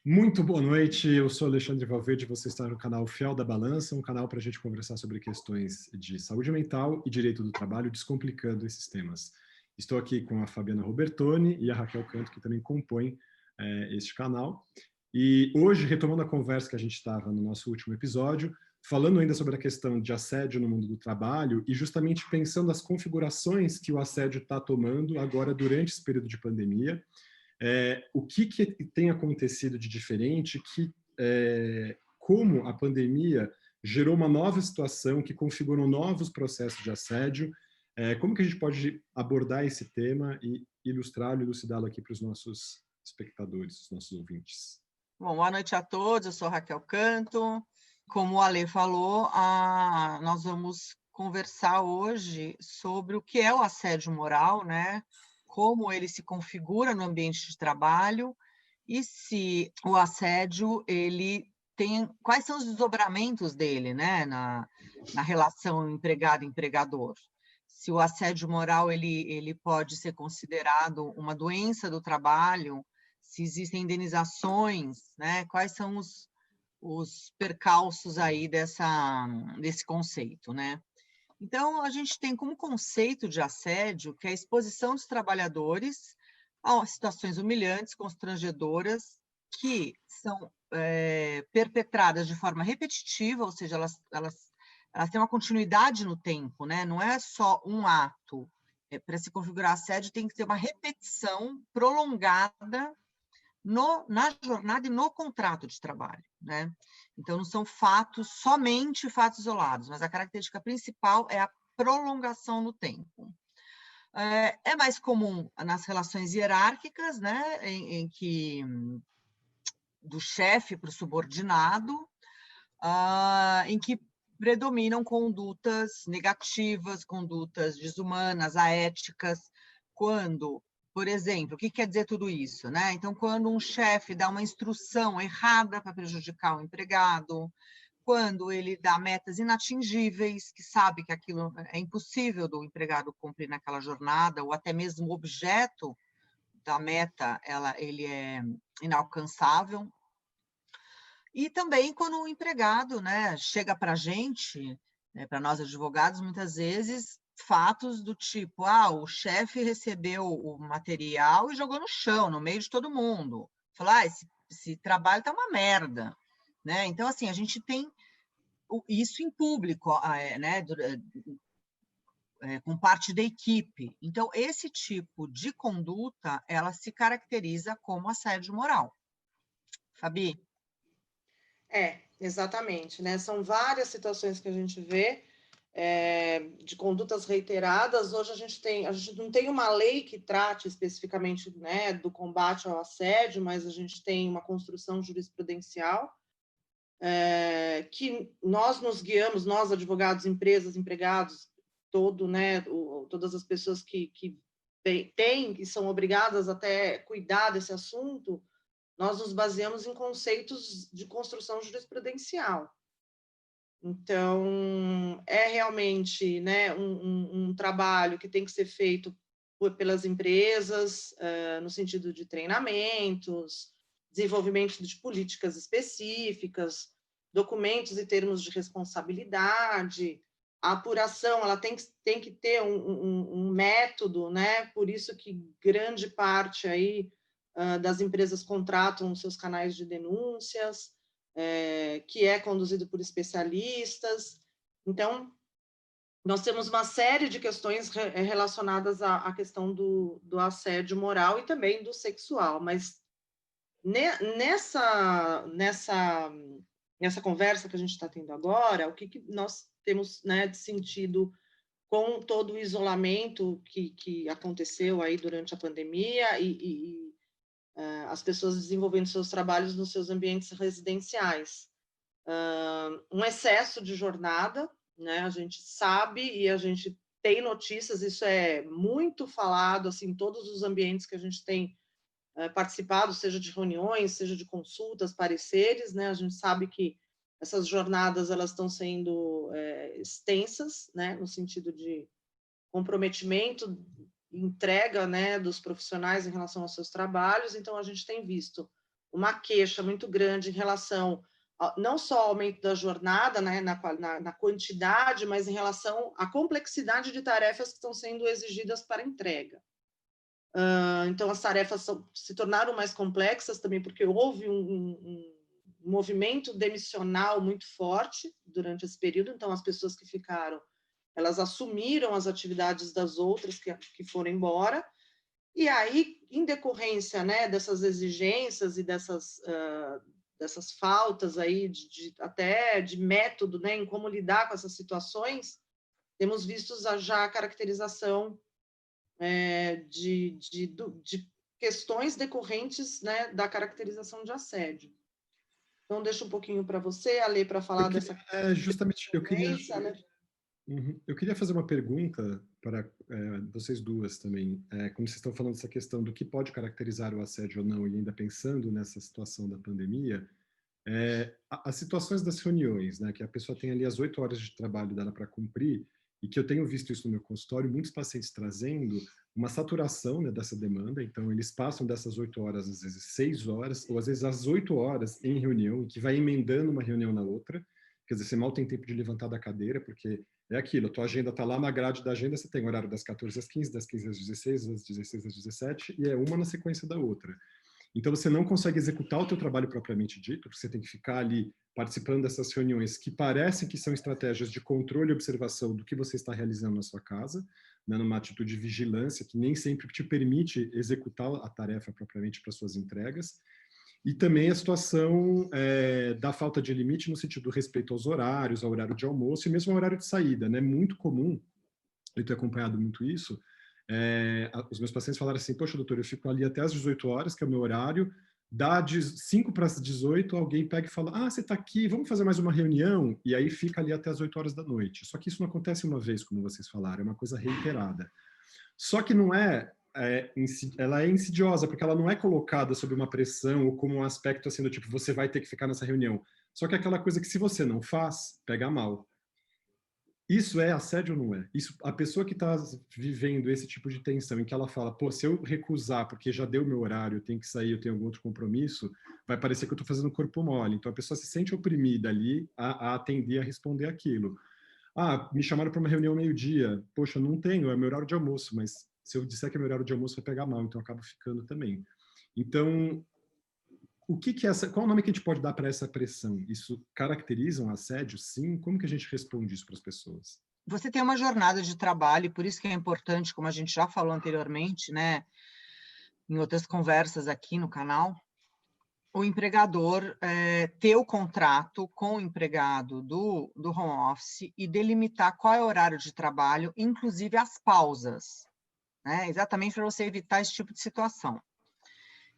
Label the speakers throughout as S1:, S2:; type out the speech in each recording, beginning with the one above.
S1: Muito boa noite, eu sou Alexandre Valverde, você está no canal Fiel da Balança, um canal para a gente conversar sobre questões de saúde mental e direito do trabalho, descomplicando esses temas. Estou aqui com a Fabiana Robertoni e a Raquel Canto, que também compõem este canal. E hoje, retomando a conversa que a gente estava no nosso último episódio, falando ainda sobre a questão de assédio no mundo do trabalho e justamente pensando as configurações que o assédio está tomando agora durante esse período de pandemia. O que tem acontecido de diferente, como a pandemia gerou uma nova situação que configurou novos processos de assédio, como que a gente pode abordar esse tema e ilustrá-lo, elucidá-lo aqui para os nossos espectadores, os nossos ouvintes.
S2: Bom, boa noite a todos, eu sou Raquel Canto. Como o Ale falou, nós vamos conversar hoje sobre o que é o assédio moral, né? Como ele se configura no ambiente de trabalho e se o assédio, quais são os desdobramentos dele, né? Na relação empregado-empregador. Se o assédio moral, ele pode ser considerado uma doença do trabalho, se existem indenizações, né? Quais são os percalços aí desse conceito, né? Então, a gente tem como conceito de assédio que é a exposição dos trabalhadores a situações humilhantes, constrangedoras, que são perpetradas de forma repetitiva, ou seja, elas têm uma continuidade no tempo, né? Não é só um ato. Para se configurar assédio, tem que ter uma repetição prolongada na jornada e no contrato de trabalho, né? Então, não são somente fatos isolados, mas a característica principal é a prolongação no tempo. É mais comum nas relações hierárquicas, né? Em que do chefe para o subordinado, em que predominam condutas negativas, condutas desumanas, aéticas, quando, por exemplo, o que quer dizer tudo isso, né? Então, quando um chefe dá uma instrução errada para prejudicar o empregado, quando ele dá metas inatingíveis, que sabe que aquilo é impossível do empregado cumprir naquela jornada, ou até mesmo o objeto da meta, ele é inalcançável. E também quando o empregado, né, chega para a gente, né, para nós advogados, muitas vezes, fatos do tipo, o chefe recebeu o material e jogou no chão, no meio de todo mundo. Falar, esse trabalho está uma merda. Né? Então, assim, a gente tem isso em público, né, com parte da equipe. Então, esse tipo de conduta, ela se caracteriza como assédio moral. Fabi?
S3: Exatamente, né? São várias situações que a gente vê de condutas reiteradas. Hoje a gente não tem uma lei que trate especificamente, né, do combate ao assédio, mas a gente tem uma construção jurisprudencial que nós nos guiamos, nós advogados, empresas, empregados, todas as pessoas que têm e são obrigadas até cuidar desse assunto, nós nos baseamos em conceitos de construção jurisprudencial. Então, é realmente, né, um trabalho que tem que ser feito pelas empresas, no sentido de treinamentos, desenvolvimento de políticas específicas, documentos e termos de responsabilidade. A apuração, ela tem que ter um método, né? Por isso que grande parte aí das empresas contratam seus canais de denúncias, que é conduzido por especialistas. Então, nós temos uma série de questões relacionadas à questão do assédio moral e também do sexual, mas nessa conversa que a gente está tendo agora, o que nós temos, né, de sentido com todo o isolamento que aconteceu aí durante a pandemia e as pessoas desenvolvendo seus trabalhos nos seus ambientes residenciais. Um excesso de jornada, né? A gente sabe e a gente tem notícias, isso é muito falado assim, em todos os ambientes que a gente tem participado, seja de reuniões, seja de consultas, pareceres, né? A gente sabe que essas jornadas elas estão sendo extensas, né? No sentido de comprometimento, entrega, né, dos profissionais em relação aos seus trabalhos. Então, a gente tem visto uma queixa muito grande em relação não só ao aumento da jornada, né, na quantidade, mas em relação à complexidade de tarefas que estão sendo exigidas para entrega. Então, as tarefas se tornaram mais complexas também, porque houve um movimento demissional muito forte durante esse período, então as pessoas que ficaram, elas assumiram as atividades das outras que foram embora, e aí, em decorrência, né, dessas exigências e dessas faltas aí até de método, né, em como lidar com essas situações, temos visto já a caracterização de questões decorrentes, né, da caracterização de assédio. Então, deixo um pouquinho para você, Ale, para falar dessa...
S1: Justamente,
S3: né?
S1: Eu queria fazer uma pergunta para vocês duas também. Como vocês estão falando dessa questão do que pode caracterizar o assédio ou não, e ainda pensando nessa situação da pandemia, as situações das reuniões, né, que a pessoa tem ali as 8 horas de trabalho dela para cumprir, e que eu tenho visto isso no meu consultório, muitos pacientes trazendo uma saturação, né, dessa demanda, então eles passam dessas 8 horas, às vezes 6 horas, ou às vezes as 8 horas em reunião, que vai emendando uma reunião na outra, quer dizer, você mal tem tempo de levantar da cadeira, porque é aquilo, a tua agenda está lá na grade da agenda, você tem horário das 14 às 15, das 15 às 16, das 16 às 17, e é uma na sequência da outra. Então, você não consegue executar o teu trabalho propriamente dito, porque você tem que ficar ali participando dessas reuniões que parecem que são estratégias de controle e observação do que você está realizando na sua casa, né, numa atitude de vigilância que nem sempre te permite executar a tarefa propriamente para suas entregas. E também a situação da falta de limite no sentido do respeito aos horários, ao horário de almoço e mesmo ao horário de saída. Né? Muito comum, eu tenho acompanhado muito isso, os meus pacientes falaram assim, poxa, doutor, eu fico ali até às 18 horas, que é o meu horário, dá de 5 para as 18, alguém pega e fala, você está aqui, vamos fazer mais uma reunião? E aí fica ali até às 8 horas da noite. Só que isso não acontece uma vez, como vocês falaram, é uma coisa reiterada. Só que não ela é insidiosa, porque ela não é colocada sob uma pressão ou como um aspecto assim do tipo, você vai ter que ficar nessa reunião. Só que é aquela coisa que se você não faz, pega mal. Isso é assédio ou não é? Isso, a pessoa que está vivendo esse tipo de tensão, em que ela fala, pô, se eu recusar porque já deu meu horário, eu tenho que sair, eu tenho algum outro compromisso, vai parecer que eu estou fazendo corpo mole. Então a pessoa se sente oprimida ali a atender, a responder aquilo. Me chamaram para uma reunião meio-dia. Poxa, não tenho, é meu horário de almoço, mas se eu disser que é meu horário de almoço, vai pegar mal, então eu acabo ficando também. Então, qual o nome que a gente pode dar para essa pressão? Isso caracteriza um assédio? Sim? Como que a gente responde isso para as pessoas?
S2: Você tem uma jornada de trabalho, e por isso que é importante, como a gente já falou anteriormente, né, em outras conversas aqui no canal, o empregador ter o contrato com o empregado do home office e delimitar qual é o horário de trabalho, inclusive as pausas, né, exatamente para você evitar esse tipo de situação.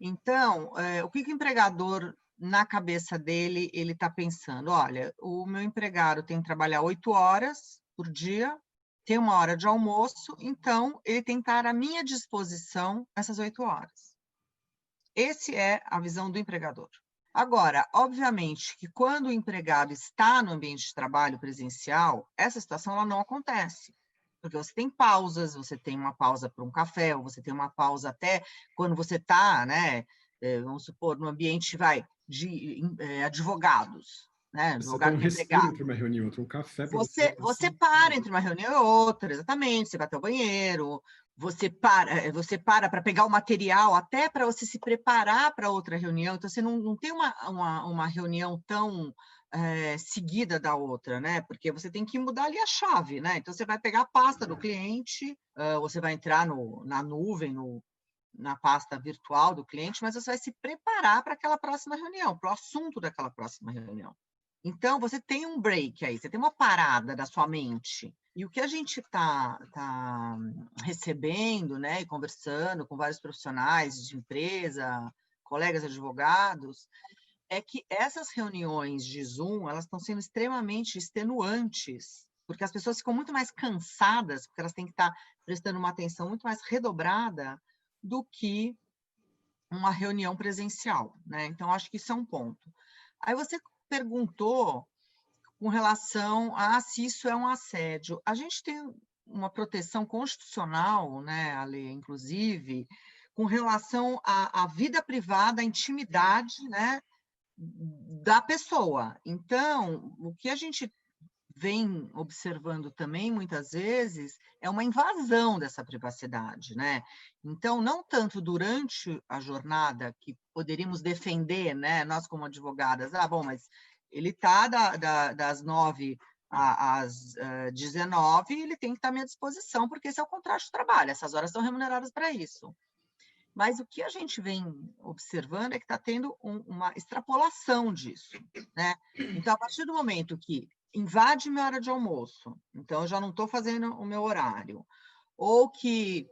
S2: Então, o que o empregador, na cabeça dele, ele está pensando? Olha, o meu empregado tem que trabalhar 8 horas por dia, tem uma hora de almoço, então ele tem que estar à minha disposição essas 8 horas. Essa é a visão do empregador. Agora, obviamente que quando o empregado está no ambiente de trabalho presencial, essa situação ela não acontece. Porque você tem pausas, você tem uma pausa para um café, ou você tem uma pausa até quando você está, né, vamos supor, no ambiente de advogados, né,
S1: Você tem
S2: advogado
S1: um
S2: que é
S1: respiro
S2: empregado.
S1: entre uma reunião e outra, um café para
S2: Você para entre uma reunião e outra, exatamente, você vai até o banheiro, você para pegar o material, até para você se preparar para outra reunião, então você não tem uma reunião tão seguida da outra, né? Porque você tem que mudar ali a chave, né? Então você vai pegar a pasta do cliente, você vai entrar na nuvem, na pasta virtual do cliente, mas você vai se preparar para aquela próxima reunião, para o assunto daquela próxima reunião. Então, você tem um break aí, você tem uma parada da sua mente. E o que a gente está recebendo, né, e conversando com vários profissionais de empresa, colegas advogados, é que essas reuniões de Zoom, elas estão sendo extremamente extenuantes, porque as pessoas ficam muito mais cansadas, porque elas têm que estar prestando uma atenção muito mais redobrada do que uma reunião presencial, né? Então, acho que isso é um ponto. Aí você perguntou com relação a se isso é um assédio. A gente tem uma proteção constitucional, né, Ale, inclusive, com relação à vida privada, à intimidade, né, da pessoa. Então, o que a gente vem observando também, muitas vezes, é uma invasão dessa privacidade, né? Então, não tanto durante a jornada, que poderíamos defender, né, nós como advogadas, bom, mas ele está das 9 às 19, ele tem que estar à minha disposição, porque esse é o contrato de trabalho, essas horas são remuneradas para isso. Mas o que a gente vem observando é que está tendo uma extrapolação disso, né? Então, a partir do momento que invade minha hora de almoço, então eu já não estou fazendo o meu horário, ou que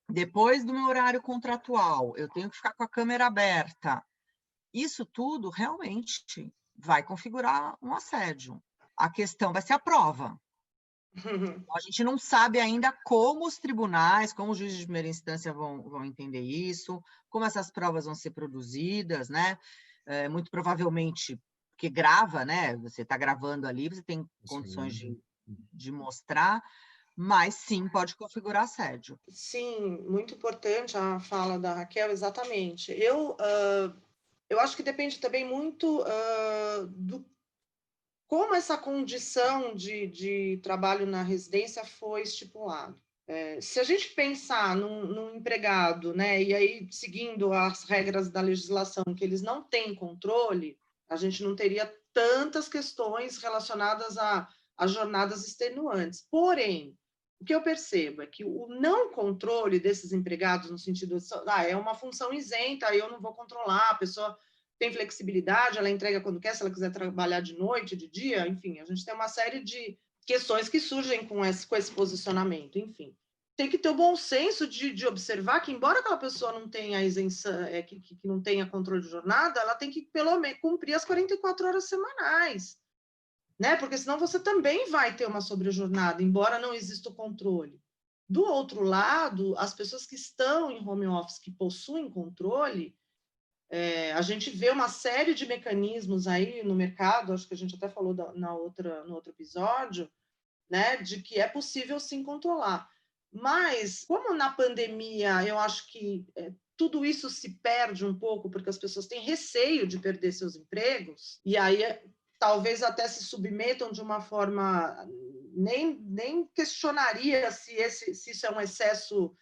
S2: depois do meu horário contratual eu tenho que ficar com a câmera aberta, isso tudo realmente vai configurar um assédio. A questão vai ser a prova. A gente não sabe ainda como os tribunais, como os juízes de primeira instância vão entender isso, como essas provas vão ser produzidas, né? Muito provavelmente, porque grava, né? Você está gravando ali, você tem condições de mostrar, mas sim, pode configurar assédio.
S3: Sim, muito importante a fala da Raquel, exatamente. Eu acho que depende também muito do como essa condição de trabalho na residência foi estipulado. Se a gente pensar num empregado, né, e aí seguindo as regras da legislação, que eles não têm controle, a gente não teria tantas questões relacionadas a jornadas extenuantes. Porém, o que eu percebo é que o não controle desses empregados, no sentido de, é uma função isenta, eu não vou controlar, a pessoa tem flexibilidade, ela entrega quando quer, se ela quiser trabalhar de noite, de dia, enfim, a gente tem uma série de questões que surgem com esse posicionamento, enfim. Tem que ter o bom senso de observar que, embora aquela pessoa não tenha isenção, que não tenha controle de jornada, ela tem que, pelo menos, cumprir as 44 horas semanais, né? Porque senão você também vai ter uma sobrejornada, embora não exista o controle. Do outro lado, as pessoas que estão em home office, que possuem controle, a gente vê uma série de mecanismos aí no mercado, acho que a gente até falou no outro episódio, né, de que é possível sim controlar. Mas, como na pandemia, eu acho que tudo isso se perde um pouco, porque as pessoas têm receio de perder seus empregos, e aí talvez até se submetam de uma forma, nem questionaria se isso é um excesso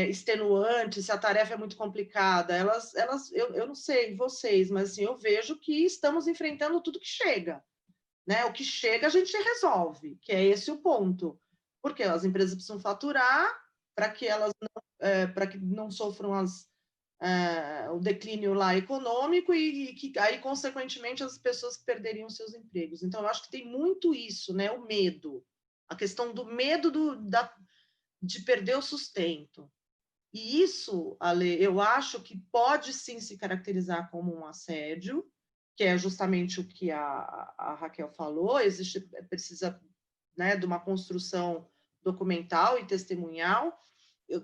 S3: extenuante, se a tarefa é muito complicada. Eu não sei vocês, mas assim, eu vejo que estamos enfrentando tudo que chega, né? O que chega a gente resolve, que é esse o ponto, porque as empresas precisam faturar para que elas para que não sofram o declínio lá econômico e que aí consequentemente as pessoas perderiam seus empregos. Então eu acho que tem muito isso, né? O medo, a questão do medo de perder o sustento. E isso, Ale, eu acho que pode sim se caracterizar como um assédio, que é justamente o que a Raquel falou, precisa, né, de uma construção documental e testemunhal.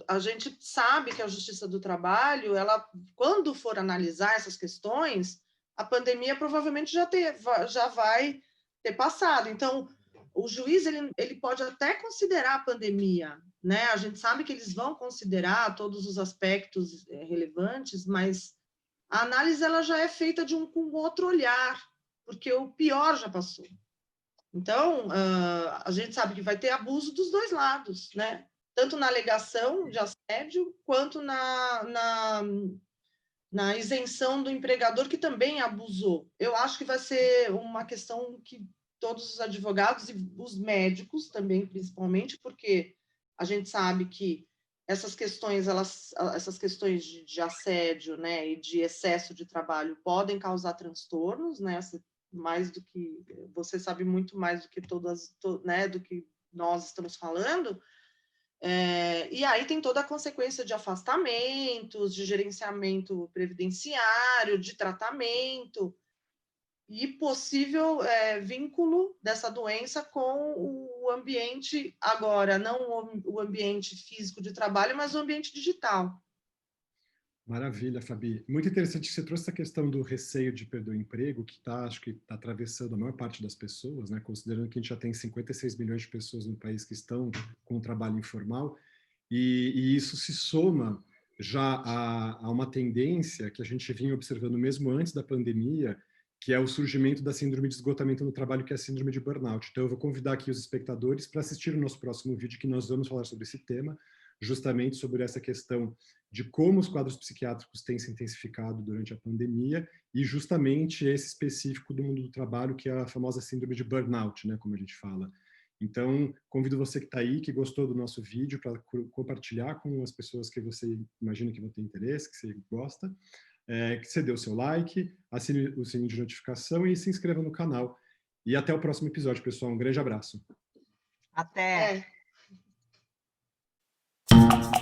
S3: A gente sabe que a Justiça do Trabalho, ela, quando for analisar essas questões, a pandemia provavelmente já vai ter passado. Então, o juiz ele pode até considerar a pandemia, né? A gente sabe que eles vão considerar todos os aspectos relevantes, mas a análise ela já é feita com outro olhar, porque o pior já passou. Então, a gente sabe que vai ter abuso dos dois lados, né? Tanto na alegação de assédio, quanto na isenção do empregador, que também abusou. Eu acho que vai ser uma questão que todos os advogados e os médicos também, principalmente, porque a gente sabe que essas questões de assédio, né, e de excesso de trabalho podem causar transtornos, né, mais do que você sabe muito mais do que né, do que nós estamos falando. E aí tem toda a consequência de afastamentos, de gerenciamento previdenciário, de tratamento e possível vínculo dessa doença com o ambiente, agora, não o ambiente físico de trabalho, mas o ambiente digital.
S1: Maravilha, Fabi. Muito interessante que você trouxe essa questão do receio de perder o emprego, que acho que está atravessando a maior parte das pessoas, né? Considerando que a gente já tem 56 milhões de pessoas no país que estão com o trabalho informal, e isso se soma já há uma tendência que a gente vinha observando mesmo antes da pandemia, que é o surgimento da síndrome de esgotamento no trabalho, que é a síndrome de burnout. Então, eu vou convidar aqui os espectadores para assistir o nosso próximo vídeo, que nós vamos falar sobre esse tema, justamente sobre essa questão de como os quadros psiquiátricos têm se intensificado durante a pandemia e justamente esse específico do mundo do trabalho, que é a famosa síndrome de burnout, né, como a gente fala. Então, convido você que está aí, que gostou do nosso vídeo, para compartilhar com as pessoas que você imagina que vão ter interesse, que você gosta, que você dê o seu like, assine o sininho de notificação e se inscreva no canal. E até o próximo episódio, pessoal. Um grande abraço.
S2: Até!
S3: É.